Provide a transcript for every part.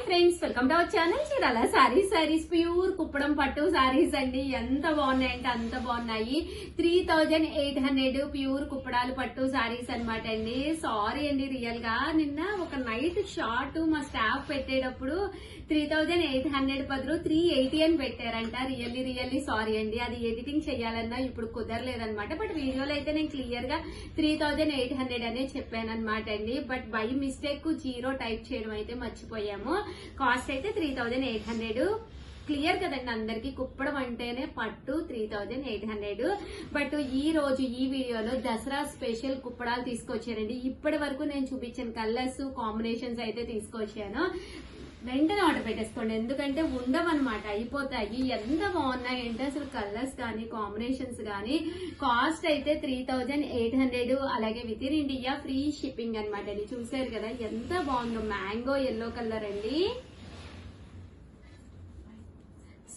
Friends, welcome to our channel. Chirala saris pure Kuppadam పట్టు సారీస్ అండి. ఎంత బాగున్నాయి అంటే అంత బాగున్నాయి. 3800 ప్యూర్ కుప్పడాలు పట్టు సారీస్ అనమాట అండి. సారీ అండి, రియల్ గా నిన్న ఒక నైట్ షార్ట్ మా స్టాఫ్ పెట్టేటప్పుడు 3800 బదులు 380 అని పెట్టారంట. రియల్లీ సారీ అండి. అది ఎడిటింగ్ చేయాలన్నా ఇప్పుడు కుదరలేదనమాట. బట్ వీడియోలో అయితే నేను క్లియర్ గా 3800 అనే చెప్పాను అనమాట అండి. బట్ బై మిస్టేక్ 0 టైప్ చేయడం అయితే మర్చిపోయాము. కాస్ట్ అయితే 3800. క్లియర్ కదండి అందరికి, కుప్పడం అంటేనే పట్టు 3800. బట్ ఈ రోజు ఈ వీడియోలో దసరా స్పెషల్ కుప్పడాలు తీసుకొచ్చానండి. ఇప్పటి వరకు నేను చూపించిన కలర్స్ కాంబినేషన్స్ అయితే తీసుకొచ్చాను. వెంటనే ఆర్డర్ పెట్టేసుకోండి, ఎందుకంటే ఉండవన్నమాట, అయిపోతాయి. ఎంత బాగున్నాయి అంటే అసలు కలర్స్ కానీ కాంబినేషన్స్ కానీ. కాస్ట్ అయితే 3800, అలాగే with in India free shipping అనమాట అండి. చూసారు కదా ఎంత బాగుందో. మ్యాంగో ఎల్లో కలర్ అండి.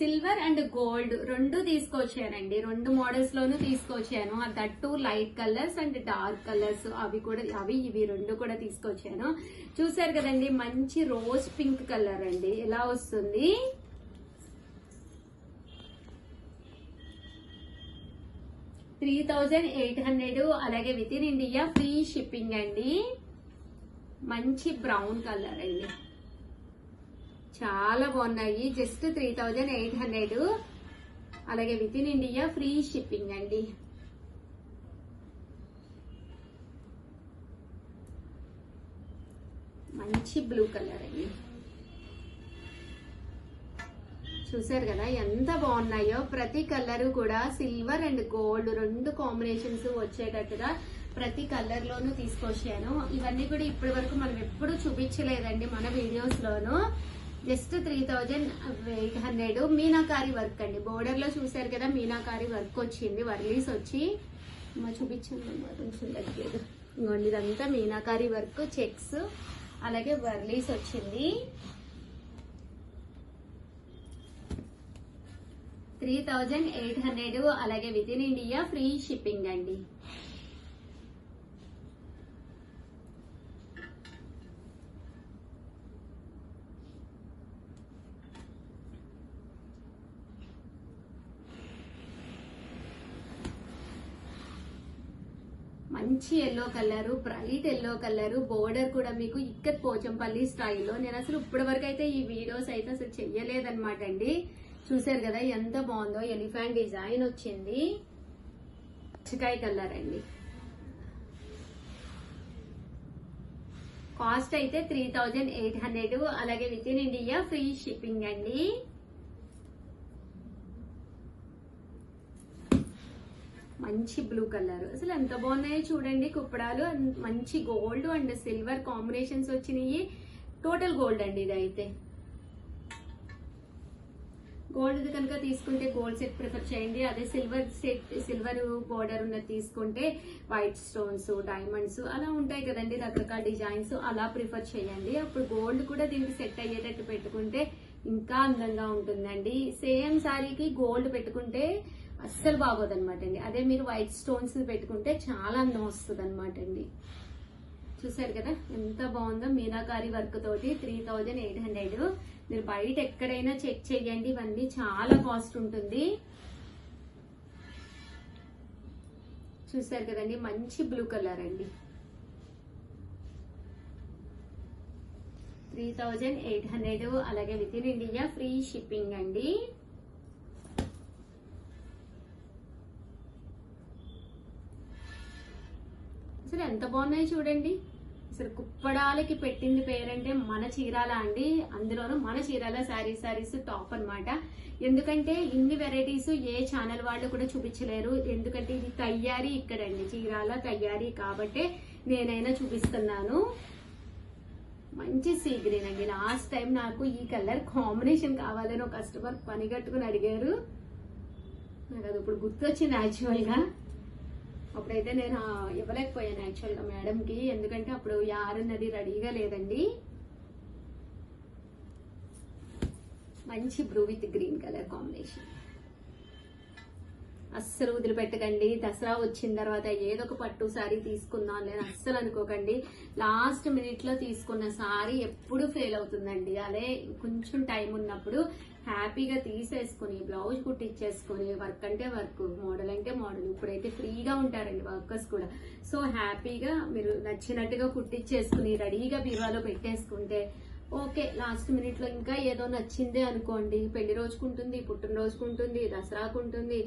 సిల్వర్ అండ్ గోల్డ్ రెండు తీసుకొచ్చానండి. రెండు మోడల్స్ లోనూ తీసుకొచ్చాను. That light colours and dark colours, ఇవి రెండు కూడా తీసుకొచ్చాను. చూసారు కదండి, మంచి రోజ్ పింక్ కలర్ అండి. ఎలా వస్తుంది. $3800, అలాగే with in India free shipping అండి. మంచి బ్రౌన్ కలర్ అండి, చాలా బాగున్నాయి. జస్ట్ 3800, అలాగే with in India free shipping అండి. మంచి బ్లూ కలర్ అండి. చూసారు కదా ఎంత బాగున్నాయో. ప్రతి కలర్ కూడా సిల్వర్ అండ్ గోల్డ్ రెండు కాంబినేషన్స్ వచ్చేటట్టుగా ప్రతి కలర్ లోనూ తీసుకొచ్చాను. ఇవన్నీ కూడా ఇప్పటి వరకు మనం ఎప్పుడు చూపించలేదండి మన వీడియోస్ లోను. జస్ట్ 3800. మీనాకారి వర్క్ అండి. బోర్డర్ లో చూసారు కదా మీనాకారి వర్క్ వచ్చింది. వర్లీస్ వచ్చి చూపించండి కొంచెం దగ్గర. ఇంకోండి, ఇదంతా మీనాకారి వర్క్, చెక్స్, అలాగే వర్లీస్ వచ్చింది. 3800, అలాగే with in India free shipping అండి. మంచి yellow colour, bright yellow colour. Border కూడా మీకు ఇక్కడ పోచంపల్లి స్టైల్లో. నేను అసలు ఇప్పటి వరకు అయితే ఈ వీడియోస్ అయితే అసలు చెయ్యలేదన్నమాట అండి. చూసారు కదా ఎంత బాగుందో. ఎలిఫెంట్ డిజైన్ వచ్చింది. చికాయ్ కలర్ అండి. కాస్ట్ అయితే 3800, అలాగే with in India free shipping అండి. మంచి బ్లూ కలర్. అసలు ఎంత బాగున్నాయో చూడండి కుప్పడాలు. మంచి గోల్డ్ అండ్ సిల్వర్ కాంబినేషన్స్ వచ్చినాయి. టోటల్ గోల్డ్ అండి ఇదైతే. గోల్డ్ కనుక తీసుకుంటే గోల్డ్ సెట్ ప్రిఫర్ చేయండి. అదే సిల్వర్ బోర్డర్ ఉన్నది తీసుకుంటే వైట్ స్టోన్స్, డైమండ్స్ అలా ఉంటాయి కదండి, రకరకాల డిజైన్స్, అలా ప్రిఫర్ చేయండి. అప్పుడు గోల్డ్ కూడా దీనికి సెట్ అయ్యేటట్టు పెట్టుకుంటే ఇంకా అందంగా ఉంటుందండి. సేమ్ శారీకి గోల్డ్ పెట్టుకుంటే అస్సలు బాగోదు అనమాట అండి. అదే మీరు వైట్ స్టోన్స్ పెట్టుకుంటే చాలా అందం వస్తుంది అనమాట అండి. చూసారు కదా ఎంత బాగుందో. మీనాకారి వర్క్ తోటి 3800. మీరు బయట ఎక్కడైనా చెక్ చేయండి, ఇవన్నీ చాలా కాస్ట్ ఉంటుంది. చూసారు కదండి, మంచి బ్లూ కలర్ అండి. 3800, అలాగే with in India free shipping అండి. అసలు ఎంత బాగున్నాయి చూడండి. అసలు కుప్పడాలకి పెట్టింది పేరంటే మన చీరాల అండి. అందులోనూ మన చీరాల సారీస్ టాప్ అన్నమాట. ఎందుకంటే ఇన్ని వెరైటీస్ ఏ ఛానల్ వాళ్ళు కూడా చూపించలేరు. ఎందుకంటే ఇది తయారీ ఇక్కడండి, చీరాల తయారీ, కాబట్టి నేనైనా చూపిస్తున్నాను. మంచి సీ గ్రీన్ అండి. లాస్ట్ టైం నాకు ఈ కలర్ కాంబినేషన్ కావాలని ఒక కస్టమర్ పని కట్టుకుని అడిగారు. నాకు అది ఇప్పుడు గుర్తొచ్చింది యాక్చువల్ గా. అప్పుడైతే నేను ఇవ్వలేకపోయాను యాక్చువల్ గా మేడంకి, ఎందుకంటే అప్పుడు యారున్నది రెడీగా లేదండి. మంచి blue with green colour combination. అస్సలు వదిలిపెట్టకండి. దసరా వచ్చిన తర్వాత ఏదో ఒక పట్టు సారీ తీసుకుందాం లేని అస్సలు అనుకోకండి. లాస్ట్ మినిట్ లో తీసుకున్న సారీ ఎప్పుడు ఫెయిల్ అవుతుందండి. అదే కొంచెం టైం ఉన్నప్పుడు హ్యాపీగా తీసేసుకుని బ్లౌజ్ కుట్టించేసుకుని వర్క్ అంటే వర్క్, మోడల్ అంటే మోడల్. ఇప్పుడైతే ఫ్రీగా ఉంటారండి వర్కర్స్ కూడా. సో హ్యాపీగా మీరు నచ్చినట్టుగా కుట్టించేసుకుని రెడీగా బీరువాలో పెట్టేసుకుంటే ఓకే. లాస్ట్ మినిట్ లో ఇంకా ఏదో నచ్చిందే అనుకోండి, పెళ్లి రోజుకుంటుంది, పుట్టినరోజుకు ఉంటుంది, దసరాకు ఉంటుంది,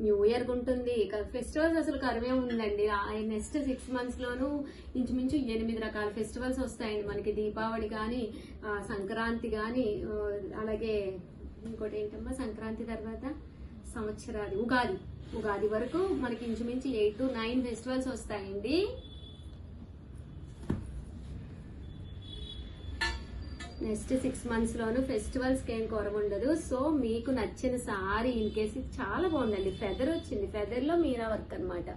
న్యూ ఇయర్ కు ఉంటుంది, ఫెస్టివల్స్ అసలు కరువే ఉందండి. నెక్స్ట్ 6 months లోనూ ఇంచుమించు 8 రకాల ఫెస్టివల్స్ వస్తాయండి మనకి. దీపావళి కానీ, సంక్రాంతి కానీ, అలాగే ఇంకోటి ఏంటమ్మా సంక్రాంతి తర్వాత సంవత్సరాది ఉగాది వరకు మనకి ఇంచుమించు 8 to 9 ఫెస్టివల్స్ వస్తాయండి. నెక్స్ట్ 6 months లోను ఫెస్టివల్స్ కి ఏం కొరవ ఉండదు. సో మీకు నచ్చిన సారీ ఇన్ కేసు చాలా బాగుందండి. ఫెదర్ వచ్చింది, ఫెదర్ లో మీరా వర్క్ అనమాట.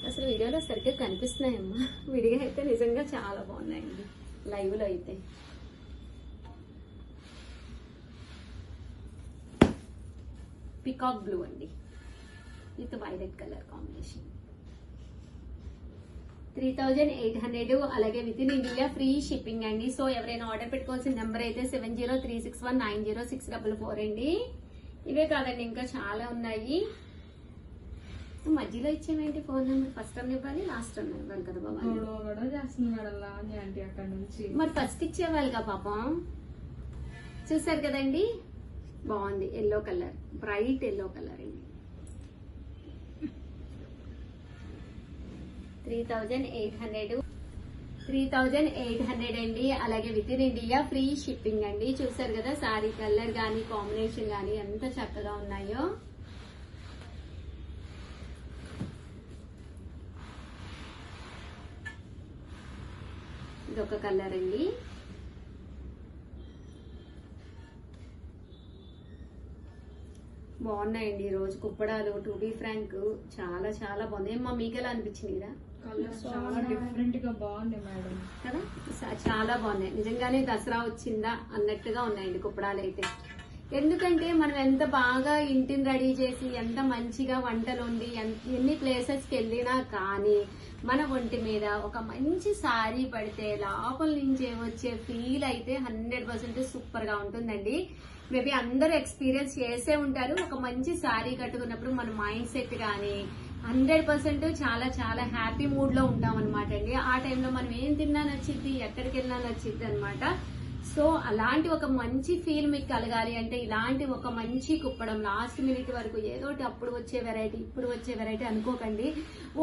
అసలు వీడియోలో సరిగ్గా కనిపిస్తున్నాయమ్మా, విడిగా అయితే నిజంగా చాలా బాగున్నాయండి లైవ్ లో అయితే. పికాక్ బ్లూ అండి విత్ వైలెట్ కలర్ కాంబినేషన్. 3800, అలాగే with in India free shipping అండి. సో ఎవరైనా ఆర్డర్ పెట్టుకోవాల్సిన నెంబర్ అయితే 7036190644 అండి. ఇవే కాదండి ఇంకా చాలా ఉన్నాయి. మధ్యలో ఇచ్చేమేంటి ఫోన్ నెంబర్? ఫస్ట్ టైం ఇవ్వాలి, లాస్ట్ టైం ఇవ్వాలి కదా బాబా. మరి ఫస్ట్ ఇచ్చేవాళ్ళుగా పాపం. చూసారు కదండి, బాగుంది. Yellow colour, bright yellow colour అండి. 3800 అండి. అలాగే with in India free shipping అండి. చూసారు కదా సారీ కలర్ గానీ కాంబినేషన్ గానీ ఎంత చక్కగా ఉన్నాయో. ఇదొక కలర్ అండి. బాగున్నాయండి ఈ రోజు కుప్పడాలు. టు బీ ఫ్రాంక్ చాలా చాలా బాగుంది. ఏమ్మా మీకు ఎలా అనిపించింది? డిఫరెంట్ గా బాగుంది మేడం కదా, చాలా బాగున్నాయి నిజంగానే. దసరా వచ్చిందా అన్నట్టుగా ఉన్నాయండి కుప్పడాలు అయితే. ఎందుకంటే మనం ఎంత బాగా ఇంటిని రెడీ చేసి ఎంత మంచిగా వంటలు వండి ఎన్ని ప్లేసెస్కి వెళ్ళినా కానీ మన ఒంటి మీద ఒక మంచి సారీ పడితే లోపల నుంచి వచ్చే ఫీల్ అయితే 100% సూపర్ గా ఉంటుందండి. మేబీ అందరూ ఎక్స్పీరియన్స్ చేసే ఉంటారు. ఒక మంచి సారీ కట్టుకున్నప్పుడు మన మైండ్ సెట్ కానీ 100% చాలా చాలా హ్యాపీ మూడ్ లో ఉంటాం అనమాట అండి. ఆ టైంలో మనం ఏం తిన్నా నచ్చిద్ది, ఎక్కడికి వెళ్ళినా నచ్చిద్ది అనమాట. సో అలాంటి ఒక మంచి ఫీల్ మీకు కలగాలి అంటే ఇలాంటి ఒక మంచి కుప్పడం లాస్ట్ మినిట్ వరకు ఏదో అప్పుడు వచ్చే వెరైటీ ఇప్పుడు వచ్చే వెరైటీ అనుకోకండి.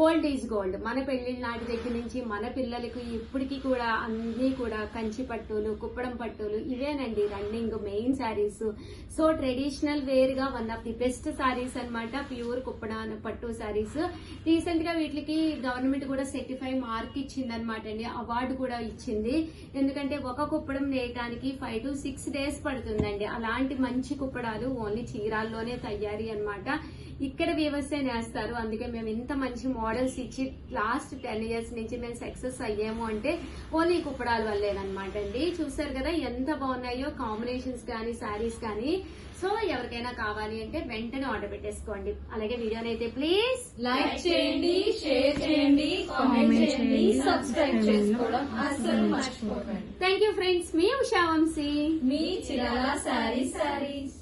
Old is gold. మన పెళ్లిళ్ళ నాటి దగ్గర నుంచి మన పిల్లలకి ఇప్పటికీ కూడా అన్ని కూడా కంచి పట్టులు, కుప్పడం పట్టులు ఇవేనండి running main saris. So traditional wear గా one of the best saris అనమాట ప్యూర్ కుప్పడం పట్టు శారీస్. రీసెంట్ గా వీటికి గవర్నమెంట్ కూడా సర్టిఫై మార్క్ ఇచ్చింది అనమాట అండి, అవార్డు కూడా ఇచ్చింది. ఎందుకంటే ఒక కుప్పడం నేయటానికి 5 to 6 days పడుతుందండి. అలాంటి మంచి కుప్పడాలు ఓన్లీ చీరాల్లోనే తయారీ అనమాట. ఇక్కడ వీవర్సే నేస్తారు. అందుకే మేము ఇంత మంచి మోడల్స్ ఇచ్చి లాస్ట్ 10 years నుంచి మేము సక్సెస్ అయ్యాము అంటే ఓన్లీ కుప్పడాల వల్లేనమాట అండి. చూసారు కదా ఎంత బాగున్నాయో కాంబినేషన్స్ కానీ శారీస్ కానీ. సో ఎవరికైనా కావాలి అంటే వెంటనే ఆర్డర్ పెట్టేసుకోండి. అలాగే వీడియోని అయితే ప్లీజ్ లైక్ చేయండి, షేర్ చేయండి, కామెంట్ చేయండి, సబ్స్క్రైబ్ చేసుకోవడం అస్సలు మర్చిపోకండి. Thank you friends. మీ ఉషా వంశీ, మీ చిరాల సారీస్.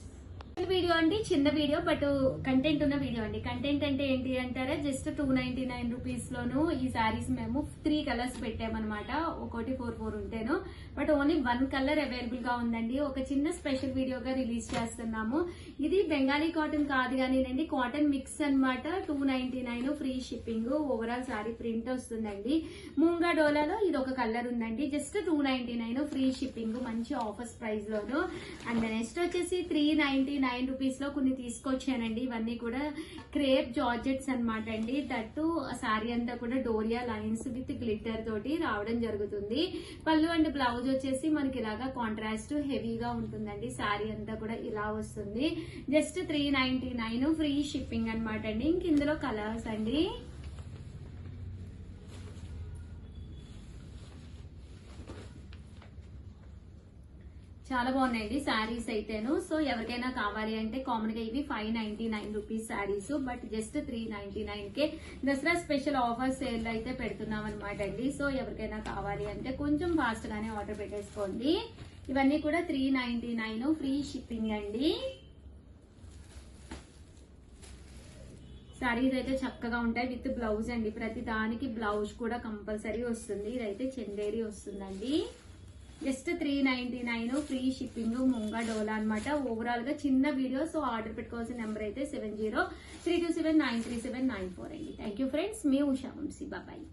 వీడియో అండి చిన్న వీడియో బట్ కంటెంట్ ఉన్న వీడియో అండి. కంటెంట్ అంటే ఏంటి అంటారా, జస్ట్ 299 రూపీస్ లోను ఈ సారీస్ మేము 3 కలర్స్ పెట్టామన్నమాట. ఒకటి 4 ఉంటేను బట్ ఓన్లీ 1 కలర్ అవైలబుల్ గా ఉందండి. ఒక చిన్న స్పెషల్ వీడియోగా రిలీజ్ చేస్తున్నాము. ఇది బెంగాలీ కాటన్ కాదు కానీనండి, కాటన్ మిక్స్ అనమాట. 299 free shipping. Overall sorry print వస్తుందండి. మూంగా డోలాలో ఇది ఒక కలర్ ఉందండి. జస్ట్ 299 ఫ్రీ షిప్పింగ్, మంచి offers price loan. And next వచ్చేసి 399 రూపీస్ లో కొన్ని తీసుకొచ్చానండి. ఇవన్నీ కూడా క్రేప్ జార్జెట్స్ అనమాట అండి. దట్టు సారీ అంతా కూడా డోరియా లైన్స్ విత్ గ్లిటర్ తోటి రావడం జరుగుతుంది. పళ్ళు అండ్ బ్లౌజ్ వచ్చేసి మనకి ఇలాగా కాంట్రాస్ట్ హెవీగా ఉంటుందండి. సారీ అంతా కూడా ఇలా వస్తుంది. జస్ట్ 399 ఫ్రీ షిప్పింగ్ అనమాట అండి. ఇంక ఇందులో కలర్స్ అండి. చాలా బాగున్నాయండి శారీస్ అయితేను. సో ఎవరికైనా కావాలి అంటే కామన్ గా ఇవి 599 rupees saris, but just 399 K Dasara special offer sale అయితే పెడుతున్నాం అనమాట అండి. సో ఎవరికైనా కావాలి అంటే కొంచెం ఫాస్ట్ గానే ఆర్డర్ పెట్టేసుకోండి. ఇవన్నీ కూడా 399 ఫ్రీ షిప్పింగ్ అండి. శారీస్ అయితే చక్కగా ఉంటాయి విత్ బ్లౌజ్ అండి. ప్రతి దానికి బ్లౌజ్ కూడా కంపల్సరీ వస్తుంది. ఇదైతే చందేరి వస్తుందండి. జస్ట్ 399 ఫ్రీ షిప్పింగ్ ముంగా డోలా అనమాట. ఓవరాల్ గా చిన్న వీడియో. సో ఆర్డర్ పెట్టుకోవాల్సిన నెంబర్ అయితే 7032793794 అండి. థ్యాంక్ యూ ఫ్రెండ్స్, మీ ఉషా వంశీ. బాయ్.